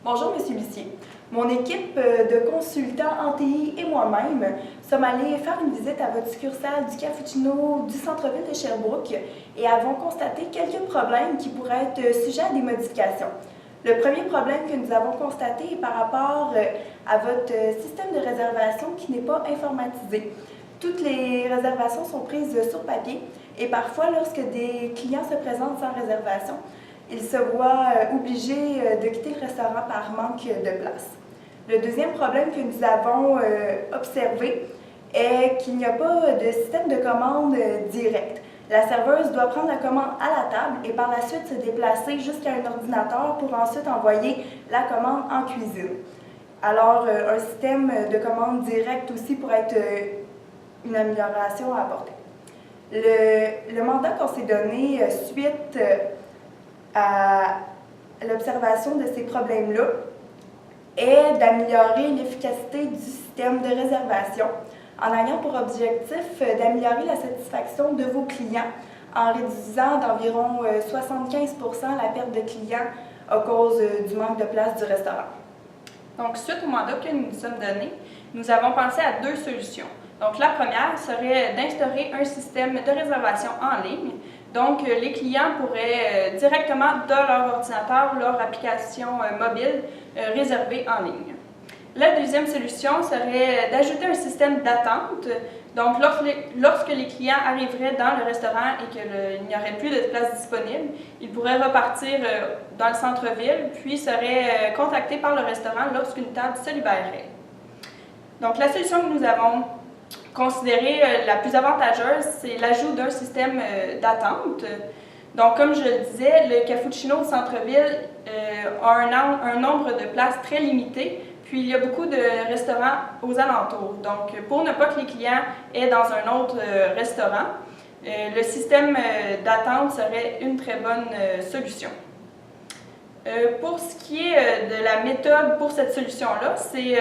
Bonjour, Monsieur Bussier. Mon équipe de consultants en TI et moi-même sommes allés faire une visite à votre succursale du Cappuccino du centre-ville de Sherbrooke et avons constaté quelques problèmes qui pourraient être sujets à des modifications. Le premier problème que nous avons constaté est par rapport à votre système de réservation qui n'est pas informatisé. Toutes les réservations sont prises sur papier et parfois, lorsque des clients se présentent sans réservation, ils se voient obligés de quitter le restaurant par manque de place. Le deuxième problème que nous avons observé est qu'il n'y a pas de système de commande direct. La serveuse doit prendre la commande à la table et par la suite se déplacer jusqu'à un ordinateur pour ensuite envoyer la commande en cuisine. Alors, un système de commande direct aussi pourrait être une amélioration à apporter. Le mandat qu'on s'est donné suite à l'observation de ces problèmes-là est d'améliorer l'efficacité du système de réservation en ayant pour objectif d'améliorer la satisfaction de vos clients en réduisant d'environ 75 % la perte de clients à cause du manque de place du restaurant. Donc, suite au mandat que nous nous sommes donné, nous avons pensé à deux solutions. Donc, la première serait d'instaurer un système de réservation en ligne. Donc, les clients pourraient directement de leur ordinateur ou leur application mobile réserver en ligne. La deuxième solution serait d'ajouter un système d'attente. Donc, lorsque les clients arriveraient dans le restaurant et qu'il n'y aurait plus de place disponible, ils pourraient repartir dans le centre-ville, puis seraient contactés par le restaurant lorsqu'une table se libérerait. Donc, la solution que nous avons considérée la plus avantageuse, c'est l'ajout d'un système d'attente. Donc, comme je le disais, le Cappuccino du centre-ville a un nombre de places très limité, puis il y a beaucoup de restaurants aux alentours. Donc, pour ne pas que les clients aient dans un autre restaurant, le système d'attente serait une très bonne solution. Pour ce qui est de la méthode pour cette solution-là, c'est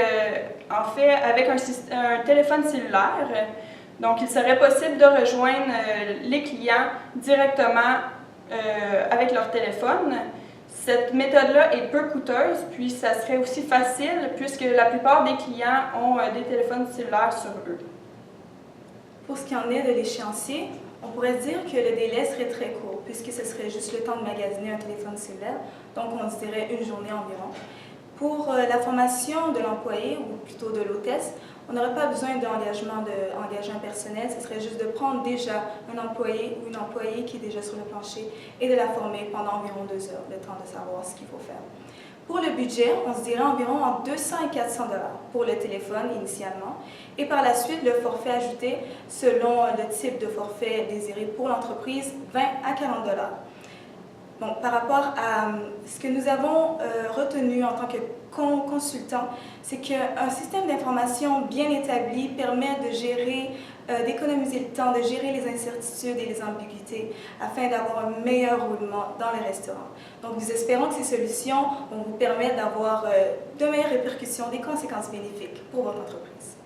en fait avec un téléphone cellulaire. Donc, il serait possible de rejoindre les clients directement avec leur téléphone. Cette méthode-là est peu coûteuse, puis ça serait aussi facile puisque la plupart des clients ont des téléphones cellulaires sur eux. Pour ce qui en est de l'échéancier, on pourrait dire que le délai serait très court puisque ce serait juste le temps de magasiner un téléphone cellulaire, donc on dirait une journée environ. Pour la formation de l'employé, ou plutôt de l'hôtesse, on n'aurait pas besoin d'engager un personnel, ce serait juste de prendre déjà un employé ou une employée qui est déjà sur le plancher et de la former pendant environ 2 heures, le temps de savoir ce qu'il faut faire. Pour le budget, on se dirait environ entre 200 et 400 $ pour le téléphone initialement, et par la suite, le forfait ajouté selon le type de forfait désiré pour l'entreprise, 20 à 40 $. Bon, par rapport à ce que nous avons retenu en tant que consultant, c'est qu'un système d'information bien établi permet de gérer, d'économiser le temps, de gérer les incertitudes et les ambiguïtés afin d'avoir un meilleur roulement dans les restaurants. Donc, nous espérons que ces solutions vont vous permettre d'avoir de meilleures répercussions, des conséquences bénéfiques pour votre entreprise.